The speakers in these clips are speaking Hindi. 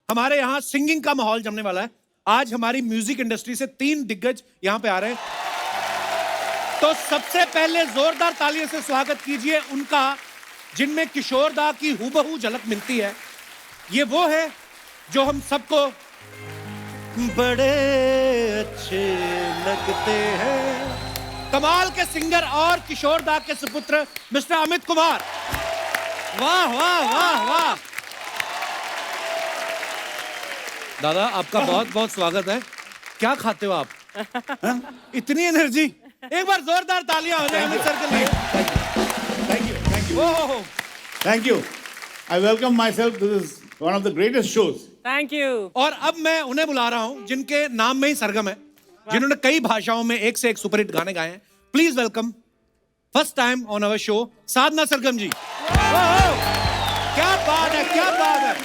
हमारे यहाँ सिंगिंग का माहौल जमने वाला है। आज हमारी म्यूजिक इंडस्ट्री से 3 दिग्गज यहाँ पे आ रहे हैं। तो सबसे पहले जोरदार तालियों से स्वागत कीजिए उनका, जिनमें किशोर दा की हूबहू झलक मिलती है। ये वो है जो हम सबको बड़े अच्छे लगते हैं। कमाल के सिंगर और किशोर दा के सुपुत्र मिस्टर अमित कुमार। वाह वाह वाह वाह। दादा आपका बहुत बहुत स्वागत है। क्या खाते हो आप? इतनी एनर्जी। एक बार जोरदार तालियां हो जाए अमित सर के लिए। Thank you. Thank you. I welcome myself. This is one of the greatest shows. Thank you. और अब मैं उन्हें बुला रहा हूं जिनके नाम में ही सरगम है, जिन्होंने कई भाषाओं में एक से एक सुपरहिट गाने गाए हैं। Please welcome first time on our show Sadhana Sargam ji. क्या बात है, क्या बात है,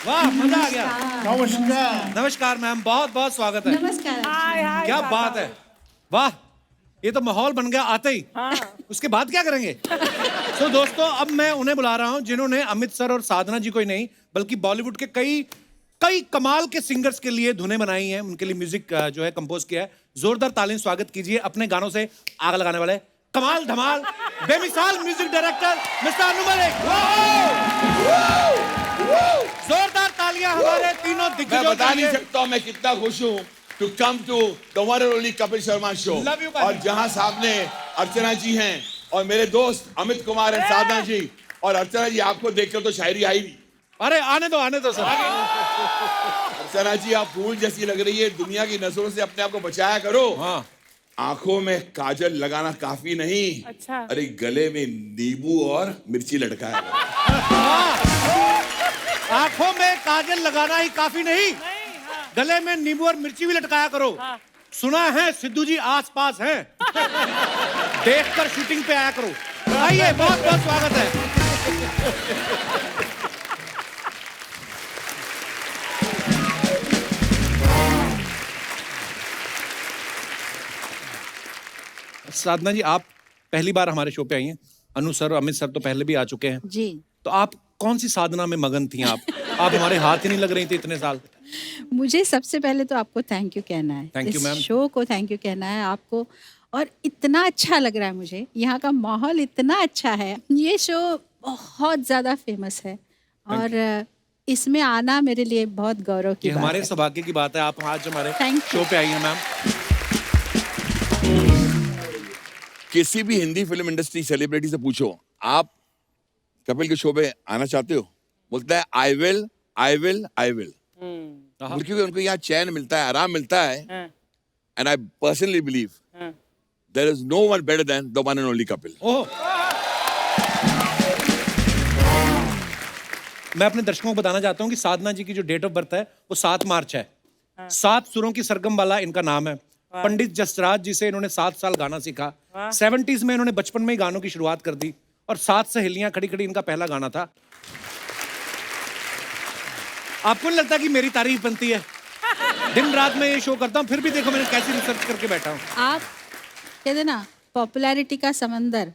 वाह मजा आ गया। नमस्कार। नमस्कार मैम, बहुत बहुत स्वागत है। नमस्कार। हाय क्या बात है, वाह ये तो माहौल बन गया आते ही। उसके बाद क्या करेंगे? तो दोस्तों अब मैं उन्हें बुला रहा हूं जिन्होंने अमित सर और साधना जी को ही नहीं बल्कि बॉलीवुड के कई कमाल के सिंगर्स के लिए धुनें बनाई हैं, उनके लिए म्यूजिक जो है कंपोज किया है। जोरदार तालियों स्वागत कीजिए अपने गानों से आग लगाने वाले कमाल धमाल बेमिसाल music director mister Anu Malik. जोरदार तालियां हमारे तीनों दिग्गजों मैं बता के नहीं लिए। सकता हूं मैं कितना खुश हूं to come to the one and only Kapil Sharma show. Love you, buddy. और जहां सामने अर्चना जी हैं और मेरे दोस्त अमित कुमार और साधना जी, और अर्चना जी आपको देखकर तो शायरी आई नहीं। अरे आने दो सर। अर्चना जी आप फूल जैसी लग रही है, दुनिया की नजरों से अपने आप को बचाया करो। हाँ आंखों में काजल लगाना काफी नहीं, अच्छा। अरे गले में नींबू और मिर्ची लटकाया आंखों में काजल लगाना ही काफी नहीं, गले में नींबू और मिर्ची भी लटकाया करो। सुना है सिद्धू जी आस पास हैं, देखकर शूटिंग पे आया करो। आइए बहुत बहुत स्वागत है। साधना जी आप पहली बार हमारे शो पे आई हैं। अनु सर और अमित सर तो पहले भी आ चुके हैं। जी। तो आप कौन सी साधना में मगन थी आप हमारे हाथ ही नहीं लग रही थी इतने साल। मुझे सबसे पहले तो आपको थैंक यू कहना है। Thank you, इस ma'am. शो को थैंक यू कहना है आपको। और इतना अच्छा लग रहा है मुझे, यहाँ का माहौल इतना अच्छा है। ये शो बहुत ज़्यादा फेमस है और इसमें आना मेरे लिए बहुत गौरव की ये बात हमारे है। सौभाग्य की बात है आप आज हमारे Thank you. शो पे आई हैं मैम। किसी भी हिंदी फिल्म इंडस्ट्री सेलिब्रिटी से पूछो आप कपिल के शो पे आना चाहते हो, बोलता है I will I will I will. क्योंकि उनको यहाँ चैन मिलता है, आराम मिलता है। And I personally believe there is no one better than the one and only Kapil. Oh, मैं अपने दर्शकों को बताना चाहता हूँ कि साधना जी की जो डेट ऑफ बर्थ है वो 7 मार्च है। 7 सुरों की सरगम वाला इनका नाम है। पंडित जसराज जी से इन्होंने 7 साल गाना सीखा। 70s में इन्होंने बचपन में ही गानों की शुरुआत कर दी और 7 सहेलियां खड़ी खड़ी इनका पहला गाना था। आपको नहीं लगता कि मेरी तारीफ बनती है? दिन रात में ये शो करता हूँ, फिर भी देखो मैंने कैसी रिसर्च करके बैठा हूँ। आप कहते ना पॉपुलैरिटी का समंदर,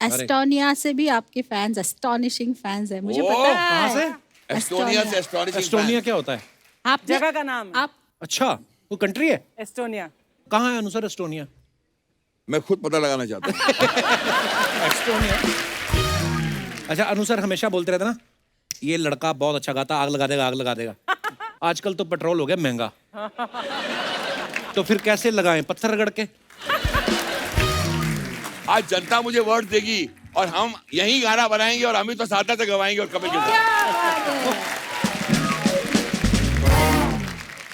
एस्टोनिया से भी आपके फैंस एस्टॉनिशिंग फैंस है, मुझे पता है। कहाँ से? एस्टोनिया से एस्टोनिशिंग एस्टोनिया क्या होता है? आप जगह का नाम है। आप अच्छा वो कंट्री है? एस्टोनिया। कहाँ है अनुसर एस्टोनिया? मैं खुद पता लगाना चाहता हूँ। एस्टोनिया। अच्छा अनुसर हमेशा बोलते रहते ना ये लड़का बहुत अच्छा गाता, आग लगा देगा आग लगा देगा। आजकल तो पेट्रोल हो गया महंगा, तो फिर कैसे लगाएं? पत्थर रगड़ के? आज जनता मुझे वर्ड देगी और हम यही गाना बनाएंगे और अमित तो साधना से गवाएंगे और कपिल के साथ।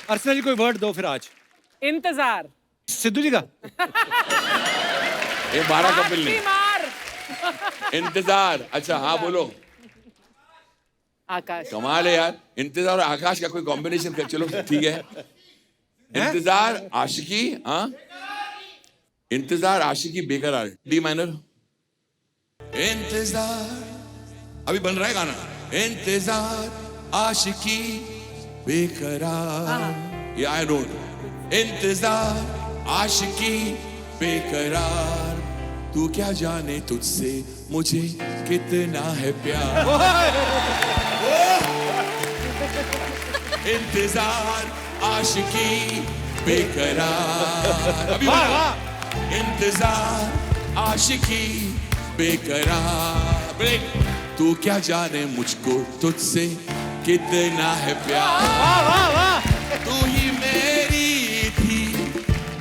अर्चना जी कोई वर्ड दो फिर आज। इंतजार। सिद्धू जी का? ये 12 कपिल ने। मार। इंतजार। अच्छा हाँ बोलो। आकाश। कमाल है यार, इंतजार और आकाश का कोई कॉम्बिनेशन कर, चलो ठीक है। इंतजार आशिकी, हाँ इंतजार आशिकी बेकरार, डी माइनर। इंतजार अभी बन रहा है गाना। इंतजार आशिकी बेकरार, ये आई नोट। इंतजार आशिकी बेकरार, तू क्या जाने तुझसे मुझे कितना है प्यार। इंतजार आशिकी बेकरार अभी वाह बना। वाह इंतजार आशिकी बेकरार ब्रेक तू क्या जाने मुझको तुझसे कितना है प्यार वाह वाह वाह तू ही मेरी थी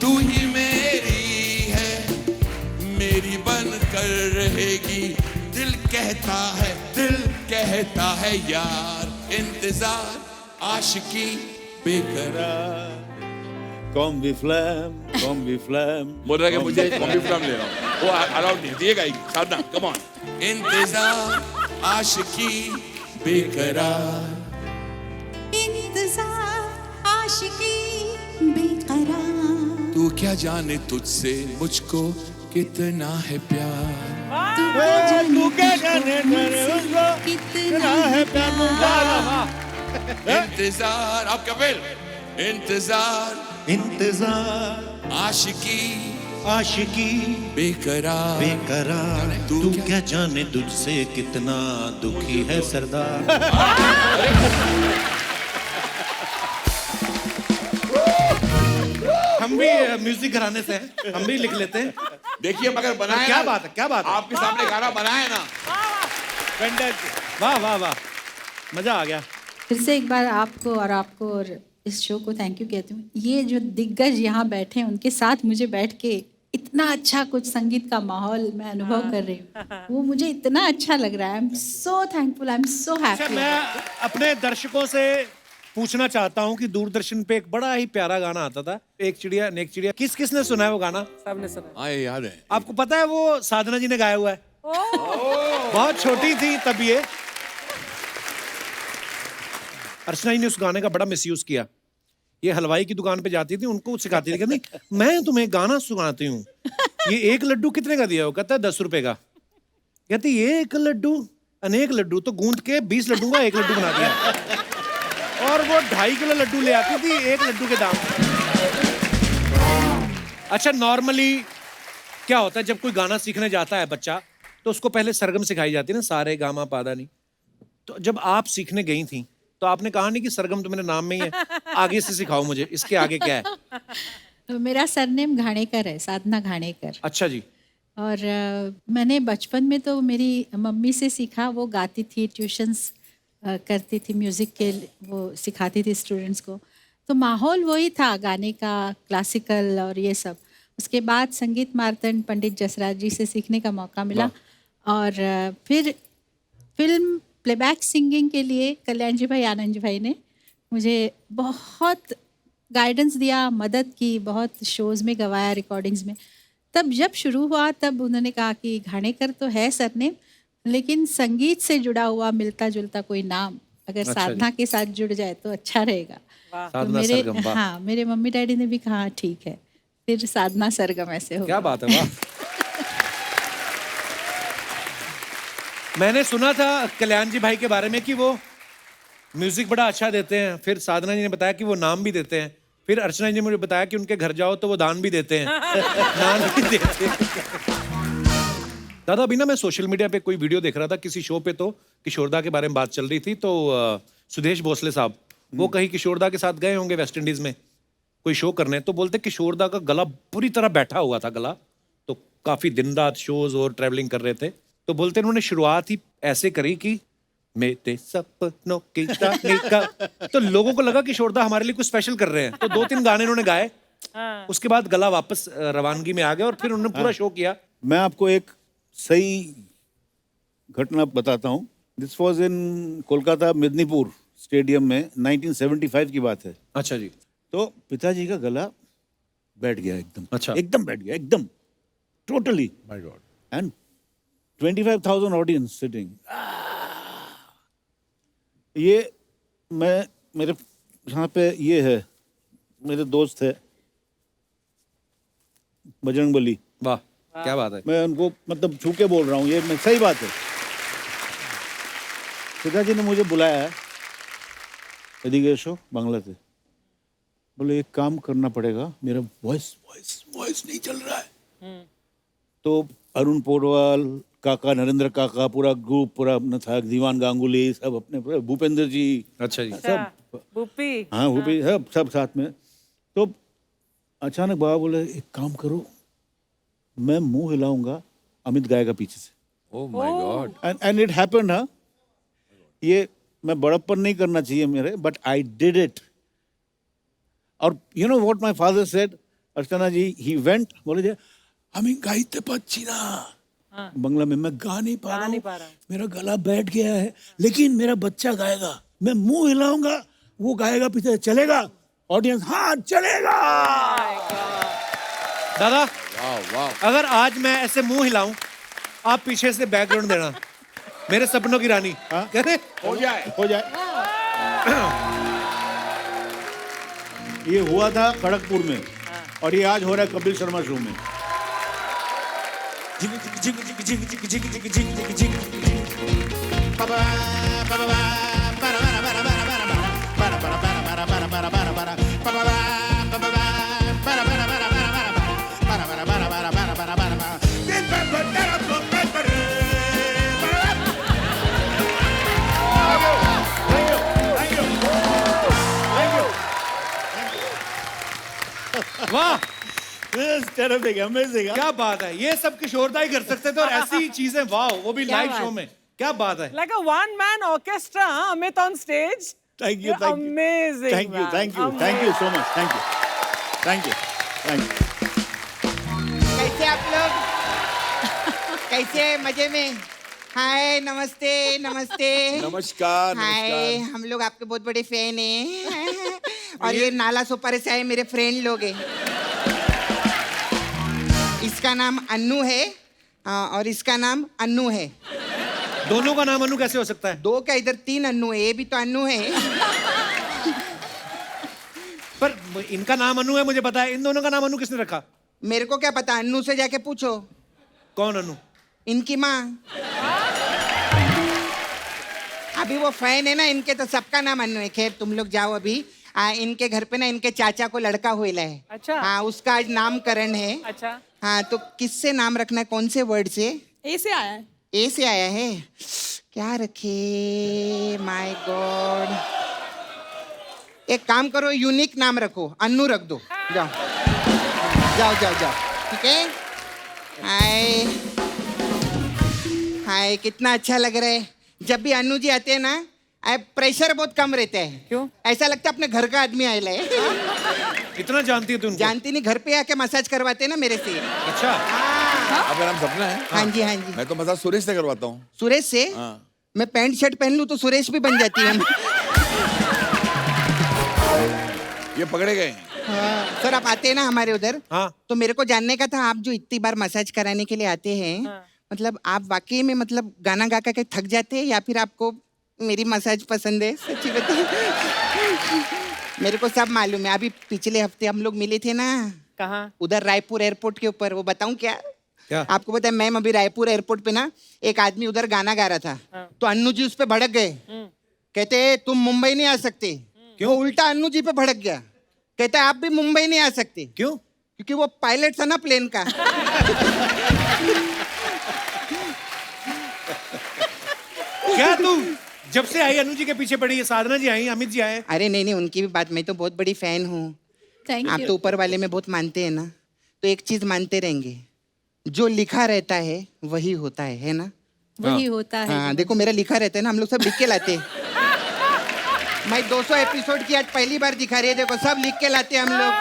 तू ही मेरी है मेरी बन कर रहेगी दिल कहता है यार इंतजार आशिकी बेकरार कॉम्बी फ्लैम बोल रहा है कि मुझे कॉम्बी फ्लैम ले रहा हूँ वो अलाउड नहीं दिएगा ही साधना कम ऑन इंतजार आशिकी बेकरार इंतजार आशिकी बेकरार तू क्या जाने तुझसे मुझको कितना है प्यार तू क्या जाने उसको कितना है प्यार इंतजार आप कपिल इंतजार इंतजार आशिकी आशिकी बेकरार बेकरार तू तू क्या- क्या जाने तुझसे कितना दुखी है सरदार। हम भी म्यूजिक घराने से हैं हम भी लिख लेते हैं देखिए मगर बनाए क्या ना, बात है क्या बात है आपके सामने गाना बनाए ना वाह वाह वाह मजा आ गया फिर से एक बार आपको और इस शो को थैंक यू कहती हूँ। ये जो दिग्गज यहाँ बैठे हैं उनके साथ मुझे बैठ के इतना अच्छा कुछ संगीत का माहौल मैं अनुभव कर रही हूँ, वो मुझे इतना अच्छा लग रहा है। I am so thankful, I am so अच्छा हैप्पी। मैं अपने दर्शकों से पूछना चाहता हूँ कि दूरदर्शन पे एक बड़ा ही प्यारा गाना आता था एक चिड़िया नेक चिड़िया किसने सुना है वो गाना सबने सुना हाँ ये याद है आपको पता है वो साधना जी ने गाया हुआ है बहुत छोटी थी तब ये अर्चना जी ने उस गाने का बड़ा मिसयूज किया ये हलवाई की दुकान पे जाती थी उनको सिखाती थी कहती मैं तुम्हें गाना सुनाती हूँ ये एक लड्डू कितने का दिया हो कहता है 10 रुपए का कहती एक लड्डू अनेक लड्डू तो गूंद के 20 लड्डू का एक लड्डू बना दिया और वो 2.5 किलो लड्डू ले आती थी एक लड्डू के दाम अच्छा नॉर्मली क्या होता है जब कोई गाना सीखने जाता है बच्चा तो उसको पहले सरगम सिखाई जाती है ना सारे गामा पादा नहीं तो जब आप सीखने गई थी तो आपने कहा नहीं कि सरगम तो मेरे नाम में ही है आगे से सिखाओ मुझे इसके आगे क्या है तो मेरा सरनेम घाणेकर है, साधना घाणेकर। अच्छा जी और मैंने बचपन में तो मेरी मम्मी से सीखा, वो गाती थी, ट्यूशन्स करती थी म्यूज़िक के, वो सिखाती थी स्टूडेंट्स को, तो माहौल वही था गाने का, क्लासिकल और ये सब। उसके बाद संगीत मार्तंड पंडित जसराज जी से सीखने का मौका मिला और फिर फिल्म प्लेबैक सिंगिंग के लिए कल्याण जी भाई आनंद जी भाई ने मुझे बहुत गाइडेंस दिया, मदद की, बहुत शोज़ में गवाया, रिकॉर्डिंग्स में। तब जब शुरू हुआ तब उन्होंने कहा कि घाणेकर तो है सरनेम लेकिन संगीत से जुड़ा हुआ मिलता जुलता कोई नाम अगर अच्छा साधना के साथ जुड़ जाए तो अच्छा रहेगा। तो साधना मेरे सरगम, वाह। हाँ मेरे मम्मी डैडी ने भी कहा ठीक है, फिर साधना सरगम ऐसे हो क्या बात है वाह मैंने सुना था कल्याण जी भाई के बारे में कि वो म्यूजिक बड़ा अच्छा देते हैं फिर साधना जी ने बताया कि वो नाम भी देते हैं फिर अर्चना जी ने मुझे बताया कि उनके घर जाओ तो वो दान भी देते हैं दान भी देते हैं दादा अभी ना मैं सोशल मीडिया पे कोई वीडियो देख रहा था किसी शो पे तो किशोरदा के बारे में बात चल रही थी तो सुदेश भोसले साहब वो कहीं किशोरदा के साथ गए होंगे वेस्ट इंडीज में कोई शो करने तो बोलते किशोरदा का गला पूरी तरह बैठा हुआ था गला तो काफी दिन रात शोज और ट्रैवलिंग कर रहे थे तो बोलते उन्होंने शुरुआत ही ऐसे करी कि मेरे सपनों की रानी का तो लोगों को लगा कि किशोरदा हमारे लिए कुछ स्पेशल कर रहे हैं तो 2-3 गाने उन्होंने गाए उसके बाद गला वापस रवानगी में आ गया और फिर उन्होंने पूरा शो किया मैं आपको एक सही घटना बताता हूँ। This was in Kolkata Medinipur stadium में 1975 की बात है। अच्छा जी तो पिताजी का गला बैठ गया एकदम, अच्छा। एकदम बैठ गया, एकदम totally. My god and 25,000 audience sitting. ये मैं मेरे यहाँ पे ये है मेरे दोस्त है बजरंग बली, वाह क्या बात है मैं उनको मतलब छू के बोल रहा हूँ, ये मैं सही बात है। पिताजी ने मुझे बुलाया है एदिगेशो बांग्ला से, बोले एक काम करना पड़ेगा, मेरा वॉइस नहीं चल रहा है। तो अरुण पौडवाल, काका नरेंद्र काका पूरा ग्रुप पूरा अपना था, दीवान गांगुली सब अपने पूरे, भूपेंद्र जी अच्छा जी अच्छा, बुप्पी हाँ वो भी सब साथ में। तो अचानक बाबा बोले एक काम करो, मैं मुंह हिलाऊंगा, अमित गाएगा पीछे से। Oh my god. And it happened. हाँ, ये मैं बड़प्पन नहीं करना चाहिए मेरे, बट आई डिड इट। और you know what my father said, Archana ji, he went, बोले जे हमें गाइते पच्ची ना बंगला में, मैं गा नहीं पा रहा हूँ, मेरा गला बैठ गया है, लेकिन मेरा बच्चा गाएगा, मैं मुंह हिलाऊंगा, वो गाएगा पीछे, चलेगा ऑडियंस, हाँ चलेगा। दादा वाह वाह। अगर आज मैं ऐसे मुंह हिलाऊं, आप पीछे से बैकग्राउंड देना, मेरे सपनों की रानी। हाँ? कहते हो जाए। हो जाए। ये हुआ था खड़गपुर में और ये आज हो रहा है कपिल शर्मा शो में। वाह टेरिफिक, अमेजिंग। क्या बात है, ये सब किशोरदा ही कर सकते थे और ऐसी चीजें, वाह, वो भी क्या लाइव बात। शो में, क्या बात है। like a one man orchestra, huh? Amit on stage. Thank you, You're thank you, amazing, thank you, man. Thank you, thank you so much, thank you, thank you, thank you. कैसे आप लोग? कैसे मजे में? हाय, नमस्ते नमस्ते। नमस्कार हाय, नमस्कार। हम लोग आपके बहुत बड़े फैन हैं। और ये नाला सोपारे से आए मेरे फ्रेंड लोग हैं। इसका नाम अन्नू है और इसका नाम अन्नू है। दोनों का नाम अनु कैसे हो सकता है? दो क्या, इधर 3 अन्नू है, ये भी तो अन्नू है। पर इनका नाम अनु है मुझे पता है, इन दोनों का नाम अनु किसने रखा? मेरे को क्या पता, अन्नू से जाके पूछो। कौन अनु? इनकी माँ। अभी वो फैन है ना इनके, तो सबका नाम अन्नू है। खैर तुम लोग जाओ अभी। इनके घर पे ना इनके चाचा को लड़का हुआ है। अच्छा। हाँ, उसका आज नामकरण है। अच्छा, हाँ, तो किससे नाम रखना है, कौन से वर्ड से? ए से आया है। ए से आया है। क्या रखे? माय गॉड, एक काम करो, यूनिक नाम रखो, अन्नू रख दो। जाओ जाओ जाओ जाओ, ठीक है। हाय हाय, कितना अच्छा लग रहा है। जब भी अन्नू जी आते हैं ना, प्रेशर बहुत कम रहता है। क्यों? ऐसा लगता है अपने घर का आदमी आया है। इतना जानती है तू उनको? जानती नहीं, घर पे आके मसाज करवाते हैं ना मेरे से। अच्छा, आपका नाम सपना है? हाँ जी, हाँ जी। मैं तो मसाज सुरेश से करवाता हूँ। सुरेश से? हाँ। मैं पैंट शर्ट पहन लूं तो सुरेश भी बन जाती है। ये पकड़े गए हैं। हाँ, सर आप आते हैं ना हमारे उधर, हाँ। तो मेरे को जानने का था, आप जो इतनी बार मसाज कराने के लिए आते हैं, मतलब आप वाकई में मतलब गाना गा के थक जाते हैं या फिर आपको मेरी मसाज पसंद है? सच्ची बताओ। मेरे को सब मालूम है। अभी पिछले हफ्ते हम लोग मिले थे ना, कहाँ? उधर रायपुर एयरपोर्ट के ऊपर। वो बताऊं क्या? क्या? आपको पता है, मैम अभी रायपुर एयरपोर्ट पे ना एक आदमी उधर गाना गा रहा था, तो अन्नू जी उस पे भड़क गए। कहते तुम मुंबई नहीं आ सकते। क्यों? उल्टा अन्नू जी पे भड़क गया, कहता आप भी मुंबई नहीं आ सकते। क्यों? क्योंकि वो पायलट था ना प्लेन का। क्या तू जब से आई अनु जी के पीछे पड़ी है? साधना जी आई, अमित जी आए। अरे नहीं नहीं, उनकी भी बात, मैं तो बहुत बड़ी फैन हूँ। थैंक आप यू। तो ऊपर वाले में बहुत मानते हैं ना, तो एक चीज मानते रहेंगे, जो लिखा रहता है वही होता है ना? वही होता है। हाँ, देखो मेरा लिखा रहता है ना, हम लोग सब लिख के लाते हैं। मैं 200 एपिसोड की आज पहली बार दिखा रही है, देखो सब लिख के लाते हैं हम लोग।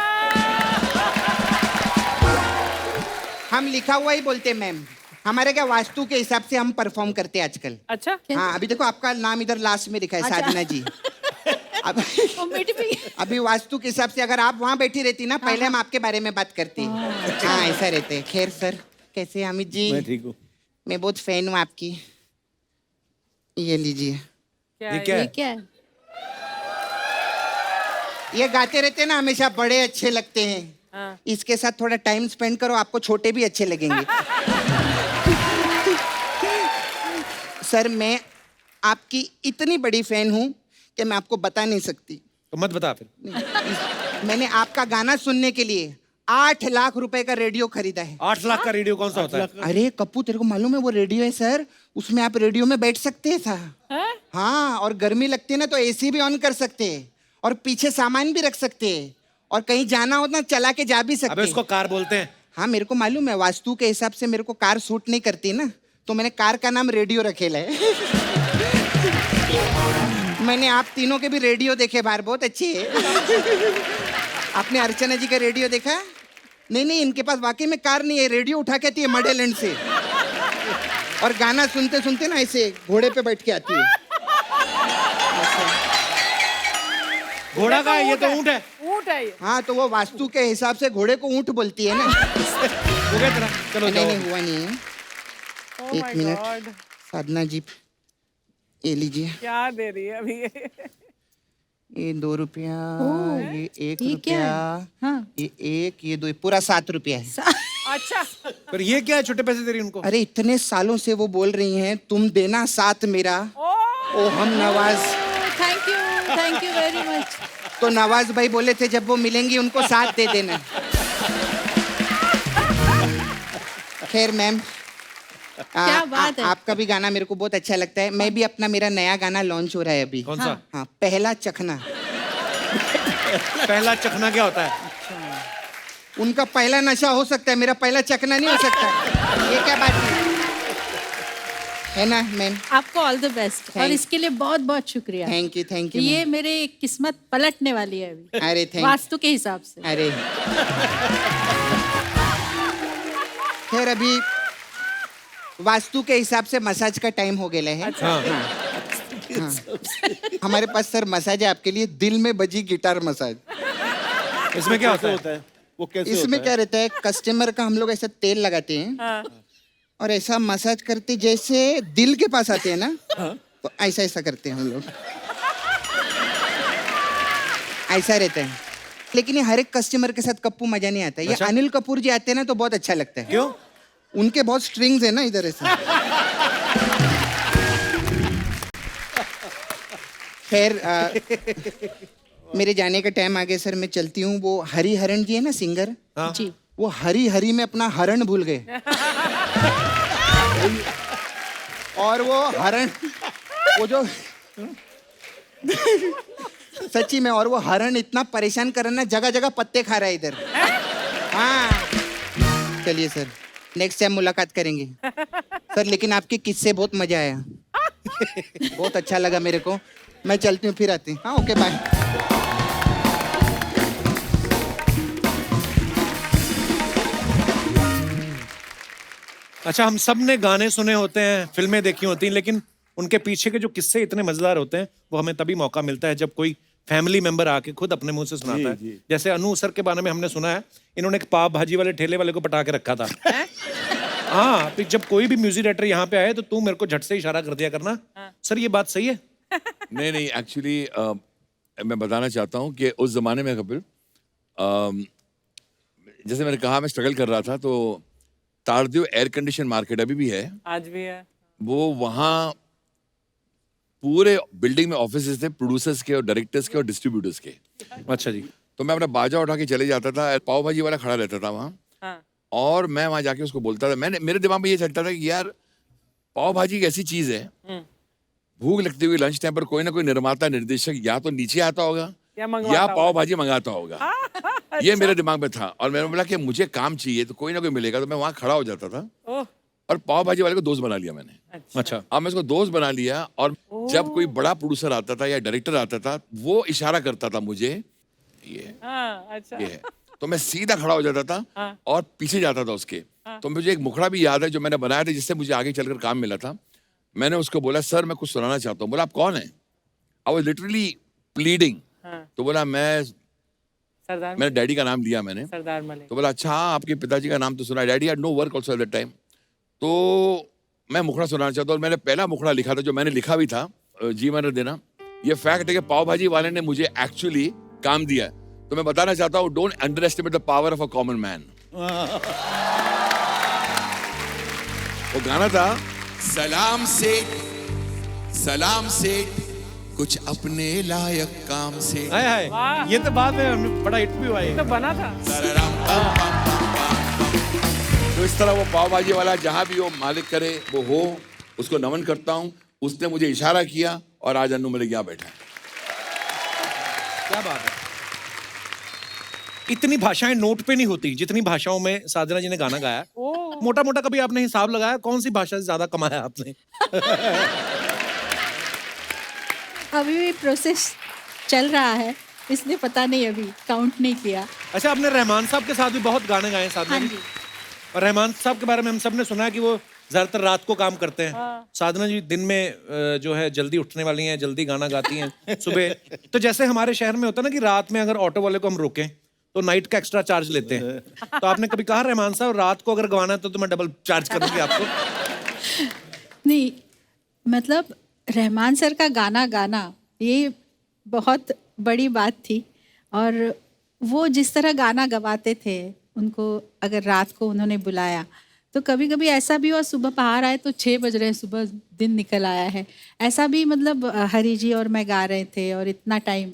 हम लिखा हुआ ही बोलते हैं मैम। हमारे क्या वास्तु के हिसाब से हम परफॉर्म करते हैं आजकल। अच्छा, हाँ, अभी देखो आपका नाम इधर लास्ट में लिखा है, अच्छा। साधना जी। अब ओ, मिट भी। अभी वास्तु के हिसाब से अगर आप वहाँ बैठी रहती ना, पहले हम आपके बारे में बात करते हैं। हाँ, ऐसा रहते हैं। खैर सर, कैसे हैं अमित जी? मैं ठीक हूँ। मैं बहुत फैन हूँ आपकी। ये लीजिए। क्या ये है? क्या ये है? क्या है? ये गाते रहते हैं ना हमेशा, बड़े अच्छे लगते हैं। हाँ। इसके साथ थोड़ा टाइम स्पेंड करो, आपको छोटे भी अच्छे लगेंगे। सर मैं आपकी इतनी बड़ी फैन हूँ कि मैं आपको बता नहीं सकती। तो मत बता फिर। मैंने आपका गाना सुनने के लिए 8 लाख रुपए का रेडियो खरीदा है। 8 लाख का रेडियो कौन सा होता है? अरे कप्पू तेरे को मालूम है वो रेडियो है सर, उसमें आप रेडियो में बैठ सकते हैं सर। हाँ, और गर्मी लगती है ना तो एसी भी ऑन कर सकते हैं और पीछे सामान भी रख सकते हैं और कहीं जाना हो ना चला के जा भी सकते अबे हैं। उसको कार बोलते हैं। हाँ मेरे को मालूम है, वास्तु के हिसाब से मेरे को कार सूट नहीं करती ना, तो मैंने कार का नाम रेडियो रखेला है। मैंने आप तीनों के भी रेडियो देखे बाहर, बहुत अच्छी है। आपने अर्चना जी का रेडियो देखा? नहीं नहीं, इनके पास वाकई में कार नहीं है, रेडियो उठा के आती है मडेलैंड से और गाना सुनते सुनते ना ऐसे घोड़े पे बैठ के आती है। घोड़ा का है, ये तो ऊंट है। ऊंट है ये। हाँ तो वो वास्तु के हिसाब से घोड़े को ऊंट बोलती है ना। हो गया तेरा? चलो नहीं जाओ। नहीं हुआ नहीं है। Oh एक my मिनट God, साधना जी, ये लीजिए, क्या दे रही है अभी ये? ये 2 रुपया, ये 1 ये क्या रुपया, है? हाँ। ये 1, ये 2, पूरा 7 रुपया है। अच्छा, पर ये क्या है, छोटे पैसे दे रही उनको? अरे इतने सालों से वो बोल रही हैं तुम देना साथ मेरा, ओ हम Nawaz. Thank you very much. तो नवाज भाई बोले थे जब वो मिलेंगी उनको साथ दे देना। खैर मैम, क्या बात है। आपका भी गाना मेरे को बहुत अच्छा लगता है। मैं भी अपना मेरा नया गाना लॉन्च हो रहा है अभी। कौन सा? हाँ, पहला चखना। पहला चखना क्या होता है? उनका पहला नशा हो सकता है, मेरा पहला चखना नहीं हो सकता। ये क्या बात है ना मैम? आपको ऑल द बेस्ट और इसके लिए बहुत बहुत शुक्रिया। Thank you. ये मेरे किस्मत पलटने वाली है अभी, अरे थैंक, वास्तु के हिसाब से। अरे खैर अभी वास्तु के हिसाब से मसाज का टाइम हो गया है। हाँ। हमारे पास सर मसाज है आपके लिए, दिल में बजी गिटार मसाज। इसमें क्या कैसे होता है? होता है वो? कैसे इसमें होता क्या रहता है, कस्टमर का हम लोग ऐसा तेल लगाते हैं हाँ। और ऐसा मसाज करते जैसे दिल के पास आते हैं ना, तो ऐसा ऐसा करते हैं हम लोग, ऐसा रहता है। लेकिन ये हर एक कस्टमर के साथ कप्पू मजा नहीं आता। ये अच्छा? अनिल कपूर जी आते हैं ना तो बहुत अच्छा लगता है। क्यों? उनके बहुत स्ट्रिंग्स है ना इधर ऐसे। खैर मेरे जाने का टाइम आ गया सर, मैं चलती हूँ। वो हरी हरण जी है ना सिंगर, हाँ। जी। वो हरी हरी में अपना हरण भूल गए। और वो हरण, वो जो सच्ची में, और वो हरण इतना परेशान कर रहा है ना, जगह जगह पत्ते खा रहा है इधर। हाँ चलिए सर, नेक्स्ट टाइम मुलाकात करेंगे सर। लेकिन आपके किस्से बहुत मजा आया, बहुत अच्छा लगा मेरे को। मैं चलती हूँ, फिर आती हूँ। हाँ ओके बाय। अच्छा, हम सब ने गाने सुने होते हैं, फिल्में देखी होती हैं, लेकिन उनके पीछे के जो किस्से इतने मजेदार होते हैं वो हमें तभी मौका मिलता है जब कोई फैमिली मेंबर आके खुद अपने मुंह से सुनाता है। जैसे अनु सर के बारे में हमने सुना है, इन्होंने एक पाव भाजी वाले ठेले वाले को पटा के रखा था। हाँ, तो जब कोई भी म्यूजिक डायरेक्टर यहाँ पे आए तो तू मेरे को झट से इशारा कर दिया करना। सर ये बात सही है? नहीं एक्चुअली मैं बताना चाहता हूँ कि उस जमाने में कपिल, जैसे मैंने कहा मैं स्ट्रगल कर रहा था, तो तारदेव एयर कंडीशन मार्केट अभी भी है, आज भी है। वो वहाँ पूरे बिल्डिंग में ऑफिसेस थे, प्रोड्यूसर्स के और डायरेक्टर्स के और डिस्ट्रीब्यूटर्स के। अच्छा जी। तो मैं अपना बाजा उठा के चले जाता था, पाव भाजी वाला खड़ा रहता था वहाँ, हाँ। और मैं वहाँ जाके उसको बोलता था। मेरे दिमाग में ये चलता था कि यार पाव भाजी एक ऐसी चीज है, भूख लगती हुई लंच टाइम पर कोई ना कोई निर्माता निर्देशक या तो नीचे आता होगा या पाव भाजी मंगाता होगा। ये मेरे दिमाग में था, और मैंने बोला कि मुझे काम चाहिए तो कोई ना कोई मिलेगा, तो मैं वहाँ खड़ा हो जाता था ओह, और पाव भाजी वाले को दोस्त बना लिया मैंने। अच्छा। अब मैं उसको दोस्त बना लिया, और जब कोई बड़ा प्रोड्यूसर आता था या डायरेक्टर आता था, वो इशारा करता था मुझे, ये हाँ, अच्छा। ये है, तो मैं सीधा खड़ा हो जाता था और पीछे जाता था उसके। तो मुझे एक मुखड़ा भी याद है जो मैंने बनाया था, जिससे मुझे आगे चलकर काम मिला था। मैंने उसको बोला, सर मैं कुछ सुनाना चाहता हूँ। बोला आप कौन है? I was literally pleading. तो बोला मैं, सरदार मेरे डैडी का नाम लिया मैंने। सरदार मलिक। तो बोला अच्छा हाँ, आपके पिताजी का नाम तो सुना है। Daddy had no work also at that time. तो मैं मुखड़ा सुनाना चाहता हूँ, और मैंने पहला मुखड़ा लिखा था, जो मैंने लिखा भी था, जी मैंने देना। ये फैक्ट है कि पाव भाजी वाले ने मुझे एक्चुअली काम दिया है। तो मैं बताना चाहता हूँ, don't under estimate the power of a common man. वो गाना था, सलाम सेठ कुछ अपने लायक काम से। हाय हाय, ये तो बाद में बड़ा हिट भी हुआ है। तो बना था। सररम तो इस तरह वो पाव भाजी वाला जहां भी हो मालिक करे वो हो, उसको नमन करता हूं। उसने मुझे इशारा किया और आज अन्नू मेरे यहाँ बैठा है। क्या बात है। इतनी भाषाएं नोट पे नहीं होती जितनी भाषाओं में साधना जी ने गाना गाया। मोटा मोटा कभी आपने हिसाब लगाया कौन सी भाषा से ज्यादा कमाया आपने? अभी भी प्रोसेस चल रहा है, इसलिए पता नहीं, अभी काउंट नहीं किया। अच्छा, आपने रहमान साहब के साथ भी बहुत गाने गाए हैं साधना हाँ जी। जी। और रहमान साहब के बारे में हम सब ने सुना है कि वो ज्यादातर रात को काम करते हैं। साधना जी दिन में जो है जल्दी उठने वाली हैं, जल्दी गाना गाती हैं सुबह। तो जैसे हमारे शहर में होता है ना कि रात में अगर ऑटो वाले को हम रोकें तो नाइट का एक्स्ट्रा चार्ज लेते हैं, तो आपने कभी कहा रहमान साहब रात को अगर गवाना है तो मैं डबल चार्ज करूंगी आपको? नहीं, मतलब रहमान सर का गाना गाना ये बहुत बड़ी बात थी। और वो जिस तरह गाना गवाते थे, उनको अगर रात को उन्होंने बुलाया तो कभी कभी ऐसा भी हुआ सुबह बाहर आए तो 6 बज रहे हैं, सुबह दिन निकल आया है। ऐसा भी मतलब हरी जी और मैं गा रहे थे और इतना टाइम,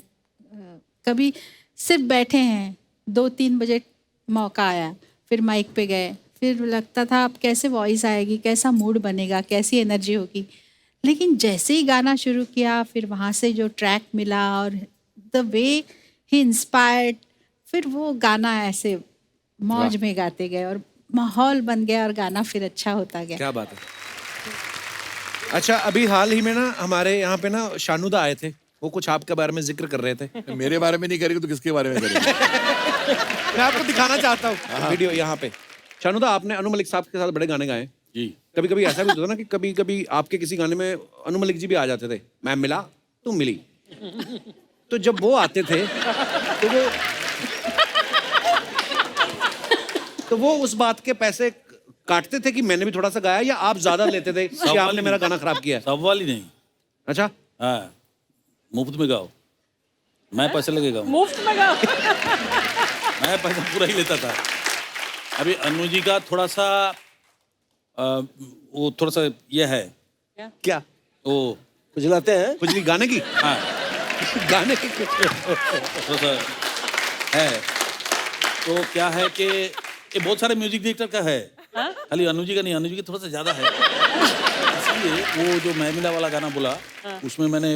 कभी सिर्फ बैठे हैं 2-3 बजे मौका आया, फिर माइक पे गए, फिर लगता था अब कैसे वॉइस आएगी, कैसा मूड बनेगा, कैसी एनर्जी होगी। लेकिन जैसे ही गाना शुरू किया, फिर वहाँ से जो ट्रैक मिला और द वे ही इंस्पायर्ड, फिर वो गाना ऐसे मौज में गाते गए और माहौल बन गया और गाना फिर अच्छा होता गया। क्या बात है। अच्छा, अभी हाल ही में ना हमारे यहाँ पे ना शानुदा आए थे, वो कुछ आपके बारे में जिक्र कर रहे थे। मेरे बारे में नहीं करेगी तो किसके बारे में करेगी? मैं आपको दिखाना चाहता हूँ वीडियो यहाँ पे। शानुदा, आपने अनु मलिक साहब के साथ बड़े गाने गाए जी। कभी कभी ऐसा भी होता था ना कि कभी कभी आपके किसी गाने में अनु मलिक जी भी आ जाते थे, मैं मिला तुम मिली। तो जब वो आते थे तो वो उस बात के पैसे काटते थे कि मैंने भी थोड़ा सा गाया, या आप ज्यादा लेते थे कि आपने मेरा गाना खराब किया है? सवाल ही नहीं। अच्छा, हाँ, मुफ्त में गाओ, मैं पैसे लगेगा, मुफ्त में गाओ। मैं पैसा पूरा ही लेता था। अभी अनु जी का थोड़ा सा वो थोड़ा सा ये है, क्या वो खुजलाते हैं। खुजली गाने की? हाँ गाने की थोड़ा सा है। तो क्या है कि ये बहुत सारे म्यूजिक डायरेक्टर का है, खाली अनु जी का नहीं, अनु जी का थोड़ा सा ज्यादा है। इसलिए वो जो मैं मिला वाला गाना बोला, उसमें मैंने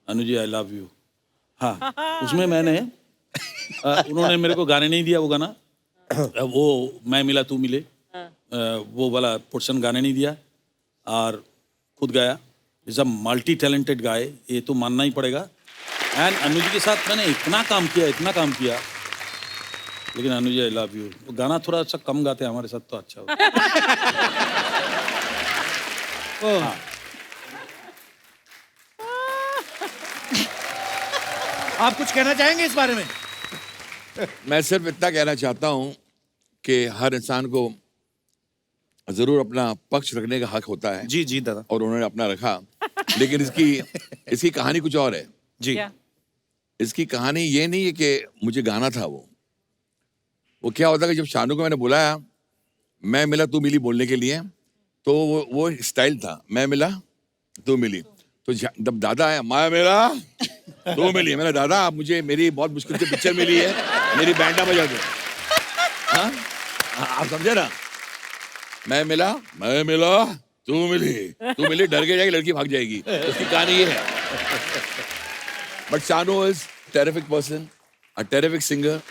Anu ji I love you, हाँ उसमें मैंने उन्होंने मेरे को गाने नहीं दिया वो गाना, वो मैं मिला तू मिले वो वाला पोर्शन गाने नहीं दिया और खुद गाया। Is a multi talented guy, ये तो मानना ही पड़ेगा। एंड अनु जी के साथ मैंने इतना काम किया, लेकिन Anu ji I love you वो गाना थोड़ा सा कम गाते हैं हमारे साथ तो अच्छा हो। हाँ। आप कुछ कहना चाहेंगे इस बारे में? मैं सिर्फ इतना कहना चाहता हूं कि हर इंसान को जरूर अपना पक्ष रखने का हक होता है। जी जी दादा। और उन्होंने अपना रखा, लेकिन इसकी कहानी कुछ और है जी। क्या? इसकी कहानी ये नहीं है कि मुझे गाना था। वो क्या होता है कि जब शानू को मैंने बुलाया मैं मिला तू मिली बोलने के लिए, तो वो स्टाइल था मैं मिला तू मिली। तो जब दादा आया मैं मिला तू मिली, मैंने दादा आप मुझे मेरी बहुत मुश्किल से पिक्चर मिली है, मेरी बैंडा बजा दो। हाँ आप समझे ना, मैं मिला तू मिली डर के जाएगी लड़की भाग जाएगी, उसकी कहानी ये है। But Shanu is terrific person, a terrific singer.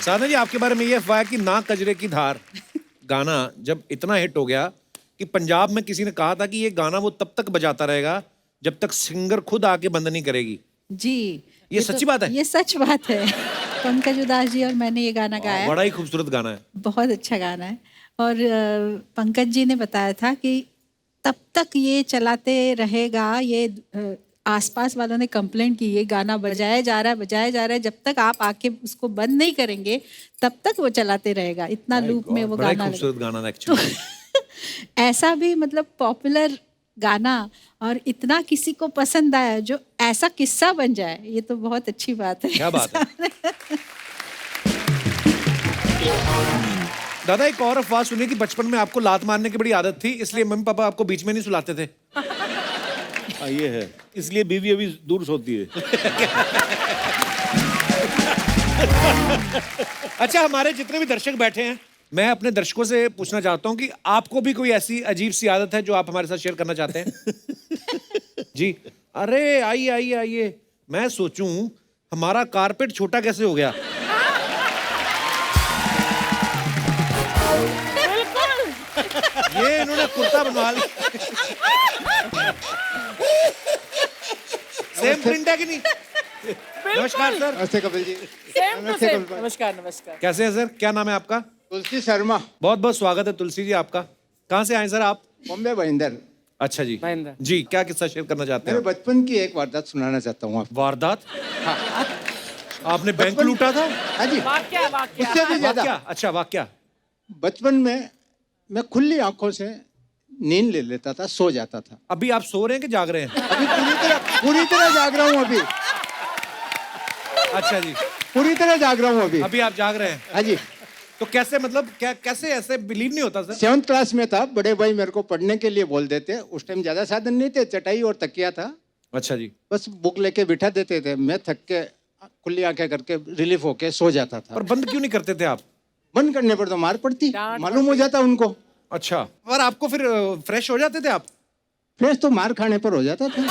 Sadhana ji, आपके बारे में ये अफवाह है कि ना कजरे की धार गाना जब इतना हिट हो गया कि पंजाब में किसी ने कहा था कि ये गाना वो तब तक बजाता रहेगा जब तक सिंगर खुद आके बंद नहीं करेगी। जी, ये सच्ची बात है? ये सच बात है। पंकज उदास जी और मैंने ये गाना गाया, बड़ा ही खूबसूरत गाना है, बहुत अच्छा गाना है। और पंकज जी ने बताया था कि तब तक ये चलाते रहेगा, ये आसपास वालों ने कंप्लेंट की ये गाना बजाया जा रहा है, जब तक आप आके उसको बंद नहीं करेंगे तब तक वो चलाते रहेगा। इतना लूप में वो बड़ा ही गाना खूबसूरत गाना था एक्चुअली। ऐसा भी मतलब पॉपुलर गाना और इतना किसी को पसंद आया जो ऐसा किस्सा बन जाए, ये तो बहुत अच्छी बात है। क्या बात है। दादा, एक और अफवाह सुनी कि बचपन में आपको लात मारने की बड़ी आदत थी, इसलिए मम्मी पापा आपको बीच में नहीं सुलाते थे। ये है, इसलिए बीवी अभी दूर सोती है। अच्छा, हमारे जितने भी दर्शक बैठे हैं, मैं अपने दर्शकों से पूछना चाहता हूँ कि आपको भी कोई ऐसी अजीब सी आदत है जो आप हमारे साथ शेयर करना चाहते हैं? जी, अरे आइए आइए आइए। मैं सोचूं हमारा कारपेट छोटा कैसे हो गया। ये इन्होंने कुर्ता बनवा लिया। सेम प्रिंट है कि नहीं? नमस्कार सर। नमस्ते Kapil ji. Same to same. नमस्कार नमस्कार। कैसे हैं सर? क्या नाम है आपका? तुलसी शर्मा, बहुत बहुत स्वागत है तुलसी जी आपका। कहाँ से आए सर आप? बॉम्बे भाईंदर। अच्छा जी, महेंद्र। जी क्या किस्सा शेयर करना चाहते मेरे हैं? बचपन की एक वारदात सुनाना चाहता हूँ आपको। वारदात? आपने बैंक लूटा था? हाँ जी, वाक्या वाक्या। उससे भी ज्यादा। वाक्या? अच्छा वाक्या। बचपन में मैं खुली आंखों से नींद ले लेता था, सो जाता था। अभी आप सो रहे हैं कि जाग रहे हैं? अभी पूरी तरह जाग रहा हूँ अभी। अच्छा जी, पूरी तरह जाग रहा हूँ अभी। अभी आप जाग रहे हैं। हाँ जी, तो कैसे, मतलब क्या, कैसे ऐसे बिलीव नहीं होता सर? 7th क्लास में था, बड़े भाई मेरे को पढ़ने के लिए बोल देते। उस टाइम ज्यादा साधन नहीं थे, चटाई और तकिया था, अच्छा जी। बस बुक लेके बिठा देते थे। मैं थक के खुली आंखें करके रिलीफ होके सो जाता था। पर बंद क्यों नहीं करते थे आप? बंद करने पर तो मार पड़ती, डांट मालूम हो जाता उनको। अच्छा, और आपको फिर फ्रेश हो जाते थे आप? फ्रेश तो मार खाने पर हो जाता था।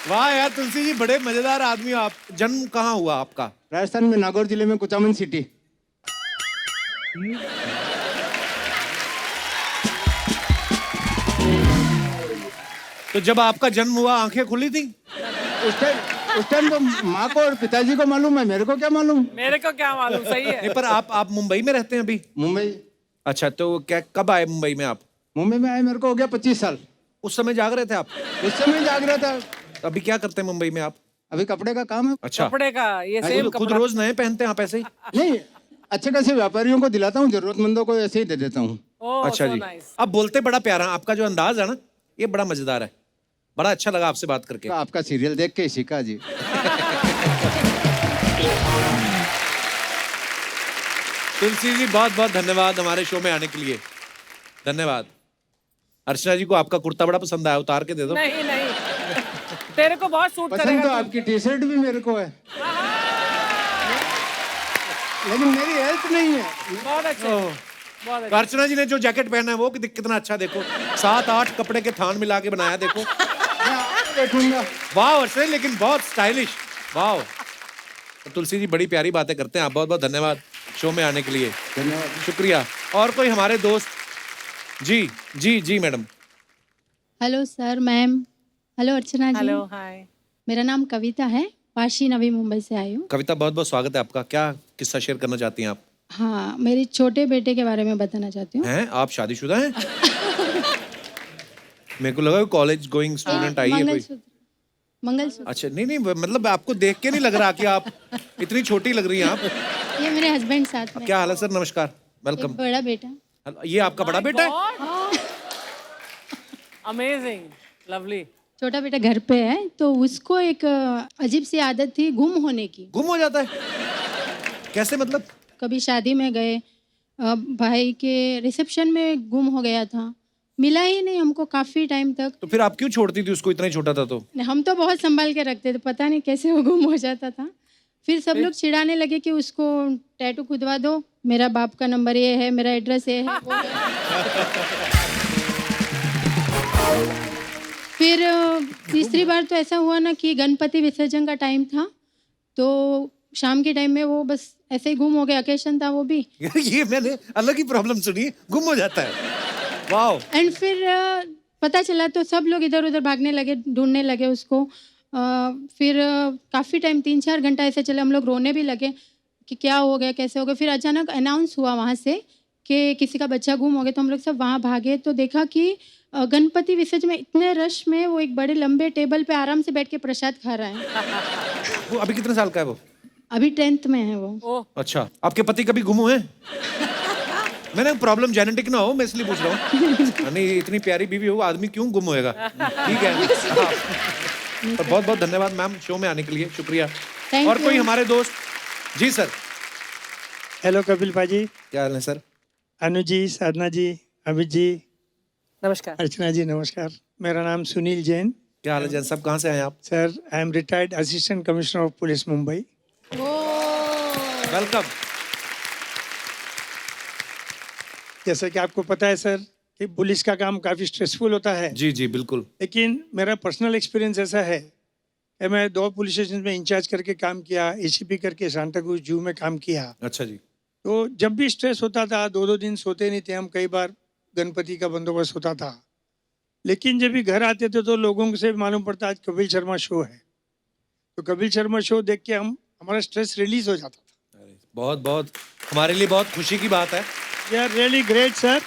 वाह यार तुलसी जी, बड़े मजेदार आदमी हो आप। जन्म कहाँ हुआ आपका? राजस्थान में नागौर जिले में कुचामन सिटी। तो जब आपका जन्म हुआ आंखें खुली थी? उस टाइम तो माँ को और पिताजी को मालूम है, मेरे को क्या मालूम। मेरे को क्या मालूम। सही है। नहीं, पर आप मुंबई में रहते हैं अभी? मुंबई, अच्छा, तो क्या कब आए मुंबई में आप? मुंबई में आए मेरे को हो गया 25 साल। उस समय जाग रहे थे आप? उस समय जाग रहा था। तो अभी क्या करते हैं मुंबई में आप? अभी कपड़े का काम है। अच्छा, कपड़े का ये सेम खुद कपड़ा। रोज नए पहनते हैं आप ऐसे ही? नहीं, अच्छे खासे व्यापारियों को दिलाता हूँ, जरूरतमंदों को ऐसे ही दे देता हूँ। ओह, अच्छा so जी। nice। आप बोलते बड़ा प्यारा, आपका जो अंदाज है ना, ये बड़ा मजेदार है। बड़ा अच्छा लगा आपसे बात करके। तो आपका सीरियल देख के ही सीखा जी। तुलसी जी बहुत बहुत धन्यवाद हमारे शो में आने के लिए। धन्यवाद। अर्चना जी को आपका कुर्ता बड़ा पसंद आया, उतार के दे दो। नहीं नहीं, तेरे को बहुत सूट पसंद करेगा तो तू। आपकी टी शर्ट भी मेरे को है, लेकिन मेरी हेल्थ नहीं है। बहुत अच्छे। ओह। बहुत अच्छे। अर्चना जी ने जो जैकेट पहना है वो कितना अच्छा, देखो 7-8 कपड़े के थान मिला के बनाया, देखो। मैं आपको देखूंगा। वाह अर्चना, लेकिन बहुत स्टाइलिश। वाह। तो तुलसी जी बड़ी प्यारी बातें करते हैं आप। बहुत बहुत धन्यवाद शो में आने के लिए। धन्यवाद। शुक्रिया। और कोई हमारे दोस्त? जी जी जी madam. Hello sir, ma'am. Hello Archana ji. Hello hi. मेरा नाम कविता है, वाशी नवी मुंबई से आई हूँ। कविता बहुत बहुत स्वागत है आपका। क्या किस्सा शेयर करना चाहती हैं आप? हाँ, मेरे छोटे बेटे के बारे में बताना चाहती हूँ। हैं आप शादीशुदा हैं? मेरे को लगा कॉलेज गोइंग स्टूडेंट आई है कोई। मंगलसूत्र। मंगलसूत्र। अच्छा, नहीं नहीं, मतलब आपको देख के नहीं लग रहा कि आप इतनी छोटी लग रही हैं आप। ये मेरे हस्बैंड साथ में। क्या हाल है सर? नमस्कार, एक वेलकम। बड़ा बेटा। ये आपका बड़ा बेटा है? Amazing, lovely. छोटा बेटा घर पे है, तो उसको एक अजीब सी आदत थी गुम होने की। गुम हो जाता है? कैसे मतलब? कभी शादी में गए, भाई के रिसेप्शन में गुम हो गया था, मिला ही नहीं हमको काफी टाइम तक। तो फिर आप क्यों छोड़ती थी उसको, इतना ही छोटा था तो? हम तो बहुत संभाल के रखते थे, पता नहीं कैसे वो गुम हो जाता था। फिर सब लोग चिढ़ाने लगे कि उसको टैटू खुदवा दो, मेरा बाप का नंबर ये है, मेरा एड्रेस ये है, वो है। फिर तीसरी बार तो ऐसा हुआ ना कि गणपति विसर्जन का टाइम था, तो शाम के टाइम में वो बस ऐसे ही गुम हो गया। ओकेशन था वो भी। ये मैंने अलग ही प्रॉब्लम सुनी, गुम हो जाता है। वाओ। एंड फिर पता चला तो सब लोग इधर उधर भागने लगे, ढूंढने लगे उसको। फिर काफ़ी टाइम 3-4 घंटा ऐसे चले, हम लोग रोने भी लगे कि क्या हो गया, कैसे हो गया। फिर अचानक अनाउंस हुआ वहाँ से कि किसी का बच्चा गुम हो गया, तो हम लोग सब वहाँ भागे, तो देखा कि गणपति विसर्जन में इतने रश में वो एक बड़े लंबे टेबल पे आराम से बैठ के प्रसाद खा रहा है। वो अभी कितने साल का है वो? अभी 10th में है वो। ओह, अच्छा, आपके पति कभी गुम हुए हैं? मैंने प्रॉब्लम जेनेटिक ना हो, मैं इसलिए पूछ रहा हूँ। नहीं, इतनी प्यारी बीवी हो, आदमी क्यों गुम होएगा? ठीक है। हाँ। पर बहुत बहुत धन्यवाद मैम शो में आने के लिए, शुक्रिया। Thank और you. कोई हमारे दोस्त? जी सर। हेलो कपिल भाजी, क्या हाल है सर? अनु जी, साधना जी, अमित जी। नमस्कार। अर्चना जी नमस्कार, मेरा नाम सुनील जैन। क्या हाल है जैन साहब, कहाँ से आए आप? Sir, I am retired assistant commissioner of police Mumbai. Welcome. जैसा कि आपको पता है सर कि पुलिस का काम काफ़ी स्ट्रेसफुल होता है, जी जी बिल्कुल। लेकिन मेरा पर्सनल एक्सपीरियंस ऐसा है कि मैं 2 पुलिस स्टेशन में इंचार्ज करके काम किया, एसीपी करके सांताक्रूज जू में काम किया। अच्छा जी। तो जब भी स्ट्रेस होता था, 2-2 दिन सोते नहीं थे हम, कई बार गणपति का बंदोबस्त होता था। लेकिन जब भी घर आते थे तो लोगों से मालूम पड़ता आज कपिल शर्मा शो है, तो कपिल शर्मा शो देख के हमारा स्ट्रेस रिलीज हो जाता था। बहुत बहुत हमारे लिए बहुत खुशी की बात है। They are really great, sir.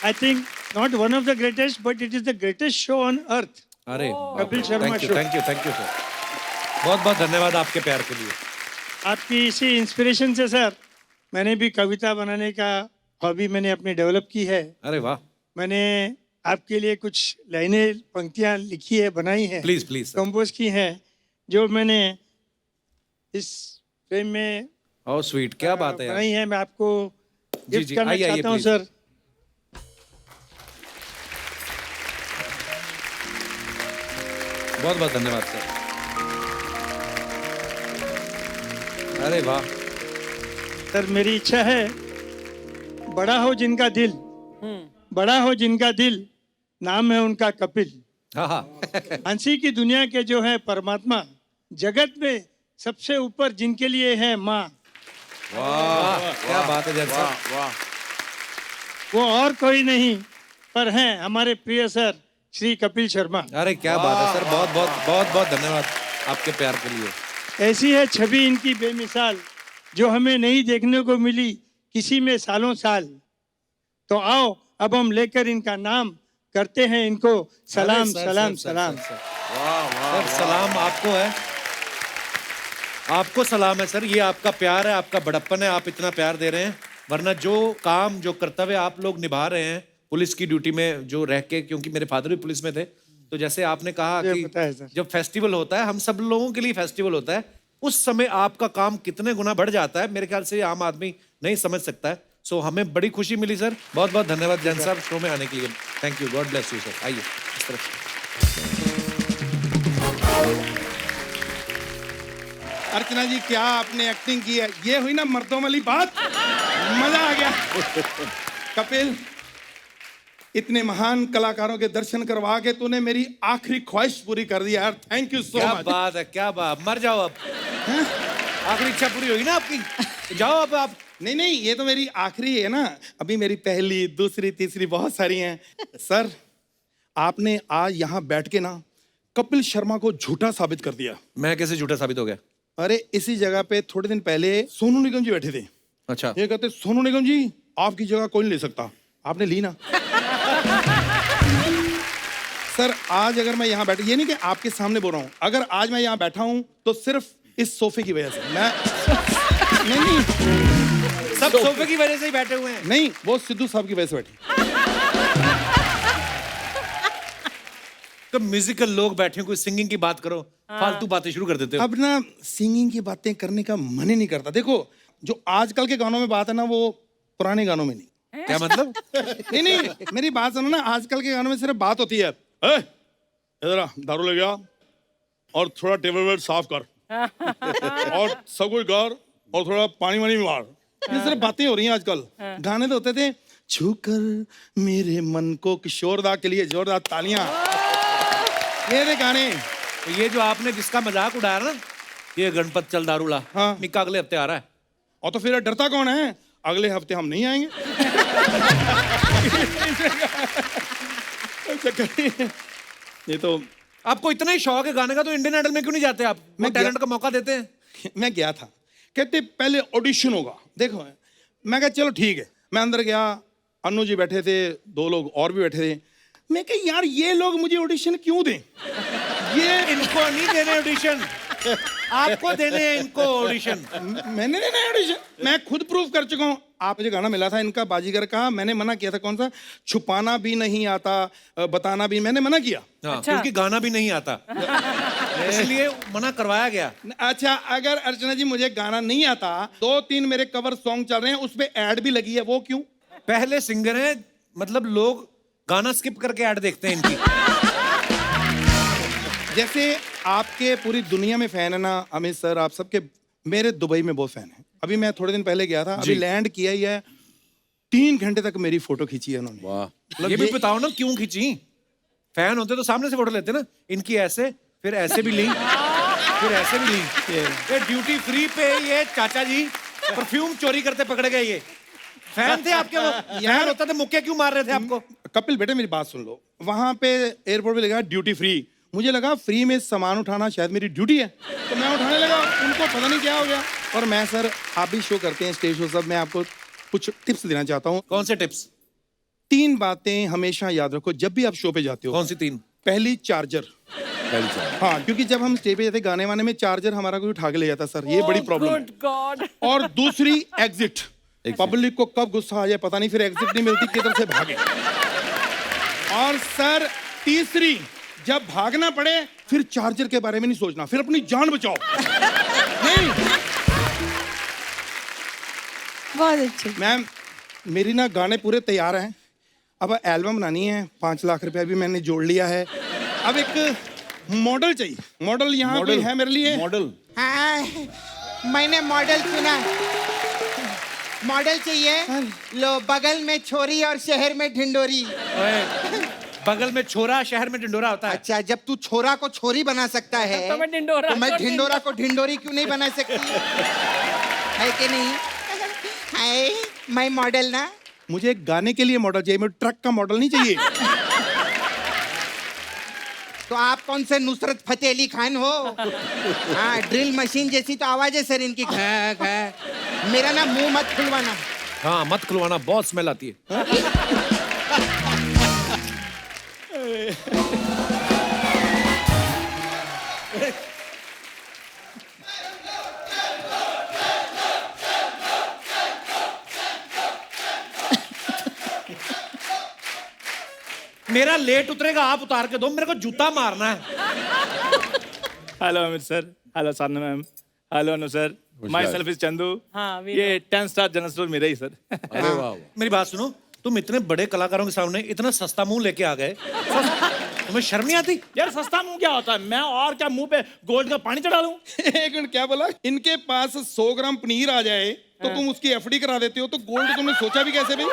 I think not one of the greatest, but it is the greatest show on earth. अरे Kapil Sharma thank you show. Thank you sir, बहुत बहुत धन्यवाद आपके प्यार के लिए। आपकी इसी इंस्पिरेशन से सर मैंने भी कविता बनाने का हॉबी मैंने अपनी डेवलप की है। अरे वाह, मैंने आपके लिए कुछ लाइनें पंक्तियां लिखी है, बनाई है, प्लीज प्लीज। कंपोज की हैं, जो मैंने इस फ्रेम में ओह स्वीट, क्या बात है यार। बनाई है। मैं आपको जी, गिफ्ट जी, करना आइए, चाहता हूँ please। सर। बहुत बहुत धन्यवाद सर। अरे वाह, सर मेरी इच्छा है, बड़ा हो जिनका दिल, बड़ा हो जिनका दिल, नाम है उनका कपिल। हाँ हाँ हंसी की दुनिया के जो है परमात्मा, जगत में सबसे ऊपर जिनके लिए है माँ, वाह क्या बात है जैन साहब। वाह वो और कोई नहीं पर हैं हमारे प्रिय सर श्री कपिल शर्मा। अरे क्या बात है सर, बहुत बहुत बहुत बहुत धन्यवाद आपके प्यार के लिए। ऐसी है छवि इनकी बेमिसाल, जो हमें नहीं देखने को मिली किसी में सालों साल। तो आओ अब हम लेकर इनका नाम करते हैं इनको सलाम अरे सर, सलाम सर, सलाम। सर, सर, सर सलाम आपको है, आपको सलाम है सर। ये आपका प्यार है, आपका बड़प्पन है, आप इतना प्यार दे रहे हैं। वरना जो काम जो कर्तव्य आप लोग निभा रहे हैं पुलिस की ड्यूटी में जो रह के, क्योंकि मेरे फादर भी पुलिस में थे, तो जैसे आपने कहा ये कि पता है सर। जब फेस्टिवल होता है, हम सब लोगों के लिए फेस्टिवल होता है, उस समय आपका काम कितने गुना बढ़ जाता है, मेरे ख्याल से आम आदमी नहीं समझ सकता है। सो हमें बड़ी खुशी मिली सर, बहुत बहुत धन्यवाद जैन साहब शो में आने के लिए। Thank you, God bless you sir. आइए इस तरफ। अर्चना जी क्या आपने एक्टिंग की है, ये हुई ना मर्दों वाली बात, मजा आ गया। कपिल, इतने महान कलाकारों के दर्शन करवा के तूने मेरी आखिरी ख्वाहिश पूरी कर दी यार, थैंक यू सो क्या मच। बात है, क्या बात, मर जाओ अब। आखिरी इच्छा पूरी होगी ना आपकी, तो जाओ अब आप। नहीं नहीं, ये तो मेरी आखिरी है ना, अभी मेरी पहली दूसरी तीसरी बहुत सारी हैं। सर आपने आज यहाँ बैठ के ना कपिल शर्मा को झूठा साबित कर दिया। मैं कैसे झूठा साबित हो गया? अरे इसी जगह पे थोड़े दिन पहले सोनू निगम जी बैठे थे, अच्छा, ये कहते सोनू निगम जी आपकी जगह कोई नहीं ले सकता, आपने ली ना। सर आज अगर मैं यहाँ बैठा, ये नहीं कि आपके सामने बोल रहा हूँ, अगर आज मैं यहाँ बैठा हूँ तो सिर्फ इस सोफे की वजह से। मैं नहीं सब सोफे की वजह से ही बैठे हुए हैं। नहीं, वो सिद्धू साहब की वजह से बैठी। तो म्यूजिकल लोग बैठे हैं, कोई सिंगिंग की बात करो, फालतू बातें शुरू कर देते हो। अब ना सिंगिंग की बातें करने का मन ही नहीं करता। देखो जो आजकल के गानों में बात है ना, वो पुराने गानों में नहीं। क्या मतलब? नहीं नहीं, मेरी बात सुनो ना, आजकल के गानों में सिर्फ बात होती है, इधर आ, दारू ले गया और थोड़ा टेबल वेल साफ कर और सब कुछ कर और थोड़ा पानी वानी मार, ये सिर्फ बातें हो रही हैं आजकल। गाने तो होते थे, छू कर मेरे मन को, किशोरदा के लिए जोरदार तालियां। ये थे गाने। तो ये जो आपने जिसका मजाक उड़ाया ना, ये गणपत चल दारूला, हाँ। निक्का अगले हफ्ते आ रहा है। और तो फिर डरता कौन है, अगले हफ्ते हम नहीं आएंगे। ये तो आपको इतना ही शौक है गाने का, तो इंडियन आइडल में क्यों नहीं जाते आप? मैं गया- टैलेंट का मौका देते हैं। मैं गया था, कहते पहले ऑडिशन होगा, देखो मैं कहा चलो ठीक है। मैं अंदर गया, अन्नू जी बैठे थे, 2 लोग और भी बैठे थे। मैं कहा यार ये लोग मुझे ऑडिशन क्यों दें, ये इनको नहीं देने ऑडिशन, आपको देने हैं इनको ऑडिशन। मैंने देना है ऑडिशन, मैं खुद प्रूव कर चुका हूँ। आप मुझे गाना मिला था इनका बाजीगर का, मैंने मना किया था, कौन सा, छुपाना भी नहीं आता बताना भी, मैंने मना किया। हाँ, क्योंकि गाना भी नहीं आता इसलिए मना करवाया गया। अच्छा अगर अर्चना जी मुझे गाना नहीं आता, 2-3 मेरे कवर सॉन्ग चल रहे हैं, उस पे एड भी लगी है, वो क्यों? पहले सिंगर हैं, मतलब लोग गाना स्किप करके ऐड देखते हैं इनकी। जैसे आपके पूरी दुनिया में फैन है ना अमित सर, आप सबके, मेरे दुबई में बहुत फैन है। अभी मैं थोड़े दिन पहले गया था, अभी लैंड किया ही है, 3 घंटे तक मेरी फोटो खींची है उन्होंने। वाह, ये भी बताओ ना क्यों खींची? फैन होते तो सामने से फोटो लेते ना, इनकी ऐसे, फिर ऐसे भी ली, फिर ऐसे भी ली। ये ड्यूटी फ्री पे ये चाचा जी परफ्यूम चोरी करते पकड़े गए। ये फैन थे आपके? वो फैन होता तो मुक्के क्यों मार रहे थे आपको? कपिल बेटे मेरी बात सुन लो, वहां पे एयरपोर्ट पे लगा ड्यूटी फ्री, मुझे लगा फ्री में सामान उठाना शायद मेरी ड्यूटी है, तो मैं उठाने लगा, उनको पता नहीं क्या हो गया। और मैं सर, आप भी शो करते हैं, स्टेज शो सब, मैं आपको कुछ टिप्स देना चाहता हूँ। कौन से टिप्स? 3 बातें हमेशा याद रखो जब भी आप शो पे जाते हो। कौन सी 3? पहली, चार्जर। हाँ, क्योंकि जब हम स्टेज पे जाते गाने वाने में चार्जर हमारा कोई उठा के ले जाता सर, ये बड़ी प्रॉब्लम है। गॉड। और दूसरी, एग्जिट। पब्लिक को कब गुस्सा आ जाए पता नहीं, फिर एग्जिट नहीं मिलती, किधर से भागे। और सर तीसरी, जब भागना पड़े फिर चार्जर के बारे में नहीं सोचना, फिर अपनी जान बचाओ। नहीं बहुत अच्छे। मैम, मेरी ना गाने पूरे तैयार हैं, अब एल्बम बनानी है, 5 लाख रुपया भी मैंने जोड़ लिया है। अब एक मॉडल चाहिए। मॉडल यहाँ कोई है मेरे लिए? मॉडल? हाँ, मैंने मॉडल सुना। मॉडल चाहिए? लो, बगल में छोरी और शहर में ढिंडोरी। बगल में छोरा, शहर में ढिंडोरा होता है। अच्छा, जब तू छोरा को छोरी बना सकता है तो मैं ढिंडोरा तो मैं को ढिंडोरा को ढिंडोरी क्यों नहीं बना सकती? है कि नहीं? हाय, मैं मॉडल ना। मुझे एक गाने के लिए मॉडल चाहिए, मुझे ट्रक का मॉडल नहीं चाहिए। तो आप कौन से नुसरत फतेह अली खान हो? हाँ, ड्रिल मशीन जैसी तो आवाज है सर इनकी, घ घ। मेरा ना मुंह मत खुलवाना। हाँ, मत खुलवाना, बहुत स्मेल आती है। मेरा लेट उतरेगा, आप उतार के दो, मेरे को जूता मारना है। Hello Amit sir, hello Sadhana ma'am, hello Anu sir, my self is Chandu. हाँ, ये 10 स्टार जनरल स्टोर मेरा ही सर। अरे वाह, मेरी बात सुनो, तुम इतने बड़े कलाकारों के सामने इतना सस्ता मुंह लेके आ गए, तुम्हें शर्म नहीं आती? यार सस्ता मुंह क्या होता है? मैं और क्या मुंह पे गोल्ड का पानी चढ़ा लूं? एक मिनट, क्या बोला? इनके पास 100 ग्राम पनीर आ जाए तो तुम उसकी एफडी करा देते हो, तो गोल्ड तुमने सोचा भी कैसे भाई?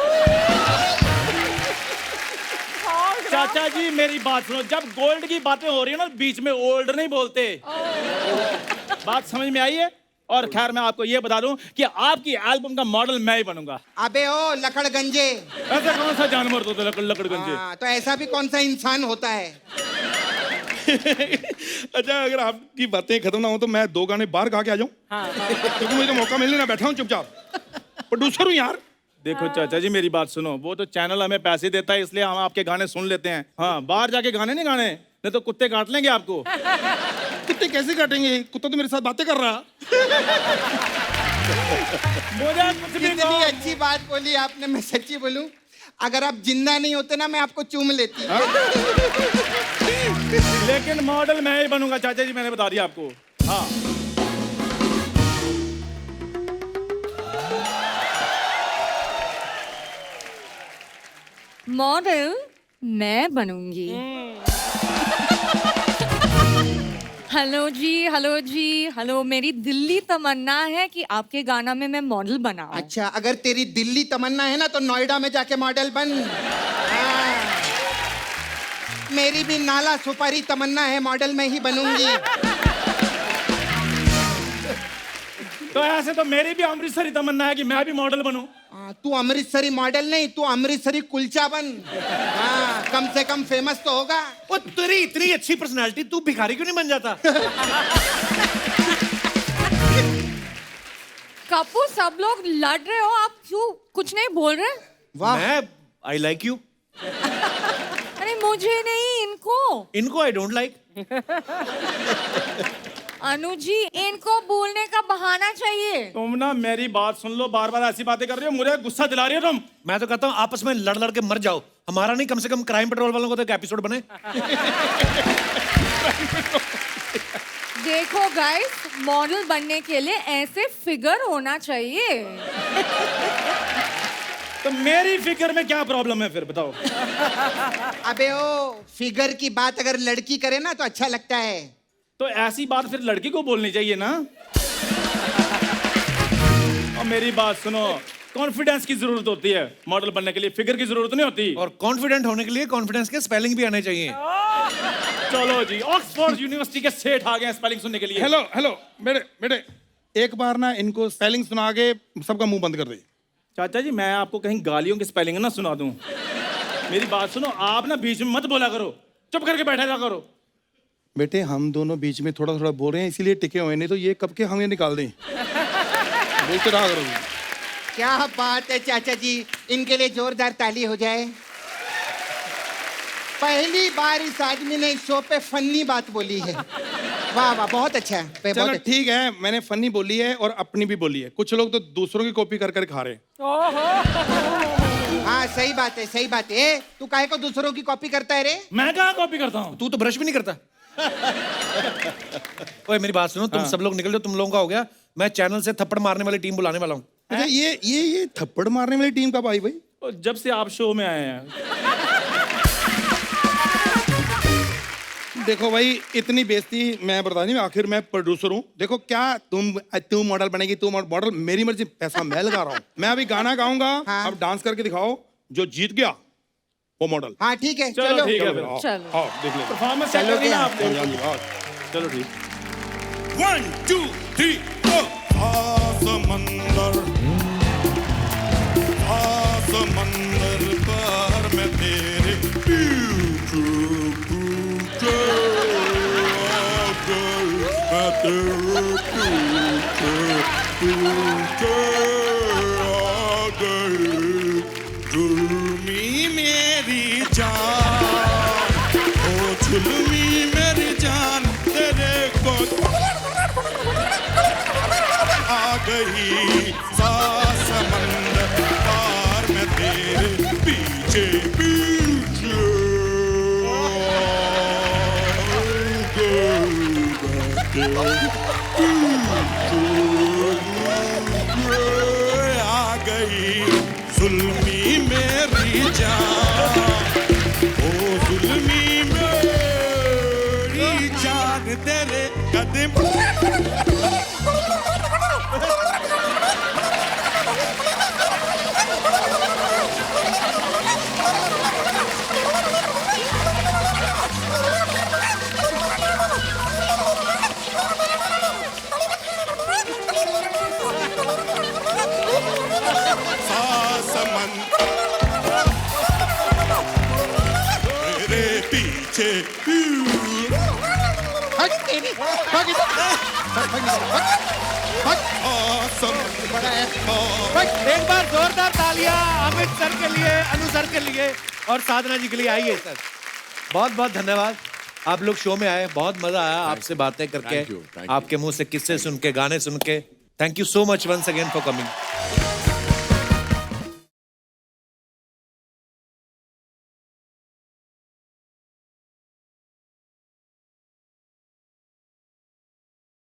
चाचा जी मेरी बात सुनो, जब गोल्ड की बातें हो रही है ना, बीच में ओल्ड नहीं बोलते। बात समझ में आई है? और खैर मैं आपको ये बता दूं कि आपकी एल्बम का मॉडल मैं ही बनूंगा। अबे ओ लकड़गंजे, ऐसा कौन सा जानवर होता है लकड़गंजे? हाँ, तो ऐसा भी कौन सा इंसान होता है? अच्छा, अगर आपकी बातें खत्म ना हो तो मैं 2 गाने बाहर गा के आ जाऊं, क्योंकि मुझे तो मौका मिलने ना, बैठा हूं चुपचाप, प्रोड्यूसर हूं यार। देखो चाचा जी मेरी बात सुनो, वो तो चैनल हमें पैसे देता है इसलिए हम आपके गाने सुन लेते हैं। हाँ, बाहर जाके गाने नहीं गाने, नहीं तो कुत्ते काट लेंगे आपको। कुत्ते कैसे काटेंगे? कुत्ता तो मेरे साथ बातें कर रहा। मुझे कुछ भी कितनी कहो। अच्छी बात बोली आपने, मैं सच्ची बोलूं, अगर आप जिंदा नहीं होते ना, मैं आपको चूम लेती। लेकिन मॉडल मैं ही बनूंगा चाचा जी, मैंने बता दिया आपको। हाँ, मॉडल मैं बनूंगी। हेलो जी, हेलो। मेरी दिल्ली तमन्ना है कि आपके गाना में मैं मॉडल बनाऊं। अच्छा, अगर तेरी दिल्ली तमन्ना है ना, तो नोएडा में जाके मॉडल बन। हाँ। मेरी भी नाला सुपारी तमन्ना है, मॉडल में ही बनूंगी। तो ऐसे तो मेरी भी अमृतसरी तमन्ना है कि मैं भी मॉडल बनूं। तू अमृतसरी मॉडल नहीं, तू अमृतसरी कुलचा बन। हाँ, कम से कम फेमस तो होगा। वो तेरी इतनी अच्छी पर्सनालिटी, तू भिखारी क्यों नहीं बन जाता? कपूर, सब लोग लड़ रहे हो, आप क्यों कुछ नहीं बोल रहे? वाह, मैं आई लाइक यू। अरे मुझे नहीं, इनको I don't like. Anu ji, इनको बोलने का बहाना चाहिए। तुम ना मेरी बात सुन लो, बार बार ऐसी बातें कर रही हो, मुझे गुस्सा दिला रही हो तुम। मैं तो कहता हूँ आपस में लड़ लड़ के मर जाओ, हमारा नहीं, कम से कम क्राइम पेट्रोल वालों को तो एक एपिसोड बने। देखो गाइस, मॉडल बनने के लिए ऐसे फिगर होना चाहिए। तो मेरी फिगर में क्या प्रॉब्लम है फिर बताओ? अबे ओ फिगर की बात अगर लड़की करे ना तो अच्छा लगता है। तो ऐसी बात फिर लड़की को बोलनी चाहिए ना। और मेरी बात सुनो, कॉन्फिडेंस की जरूरत होती है मॉडल बनने के लिए, फिगर की जरूरत नहीं होती। और कॉन्फिडेंट होने के लिए कॉन्फिडेंस के स्पेलिंग भी आने चाहिए। चलो जी, ऑक्सफोर्ड यूनिवर्सिटी के सेठ आ गए स्पेलिंग सुनने के लिए। हेलो हेलो बेटे बेटे, एक बार ना इनको स्पेलिंग सुना के सबका मुंह बंद कर दे। चाचा जी, मैं आपको कहीं गालियों की स्पेलिंग ना सुना दूं। मेरी बात सुनो, आप ना बीच में मत बोला करो, चुप करके बैठा रहा करो। बेटे हम दोनों बीच में थोड़ा थोड़ा बोल रहे हैं इसीलिए टिके हुए, नहीं तो ये कब के हमें निकाल दें। बोलते रहा करो। क्या बात है चाचा जी, इनके लिए जोरदार ताली हो जाए। पहली बार इस आदमी ने इस शो पे फनी बात बोली है। वाह वाह, बहुत अच्छा है। बहुत चलो अच्छा। ठीक है, मैंने फनी बोली है और अपनी भी बोली है। कुछ लोग तो दूसरों की कॉपी कर कर खा रहे हैं। हाँ सही बात है, सही बात है। ए, तू काहे को दूसरों की कॉपी करता है रे? मैं कहाँ कॉपी करता हूँ? तू तो ब्रश भी नहीं करता। ओए मेरी बात सुनो, तुम सब लोग निकल जाओ, तुम लोगों का हो गया। मैं चैनल से थप्पड़ मारने वाली टीम बुलाने वाला हूँ। अच्छा ये थप्पड़ मारने वाली टीम कब आई भाई? और जब से आप शो में आए हैं। देखो भाई, इतनी बेइज्जती मैं बता नहीं, आखिर मैं प्रोड्यूसर हूँ। देखो क्या तू मॉडल बनेगी, तू मॉडल, मेरी मर्जी, पैसा मैं लगा रहा हूँ। मैं अभी गाना गाऊंगा, हाँ। अब डांस करके दिखाओ, जो जीत गया वो मॉडल। हाँ ठीक है, चलो ठीक है फिर। आओ, चलो। आओ, देख ले। परफॉर्मेंस चलो चलो क्या? आप। चलो ठीक। 1 2 3 समंदर पार में तेरे जुल्मी मेरी जान, ओ जुल्मी मेरी जान, तेरे को आ गई समंदर पार में तेरे पीछे पीछे आ गई जुल्मी मेरी जान, ओ जुल्मी मेरी जान, तेरे कदम तेरे पीछे एक बार जोरदार तालियां अमित सर के लिए, अनु सर के लिए और साधना जी के लिए। आइए सर, बहुत बहुत धन्यवाद। आप लोग शो में आए, बहुत मजा आया आपसे बातें करके, Thank you. आपके मुंह से किस्से सुन के, गाने सुन के। Thank you so much once again for coming.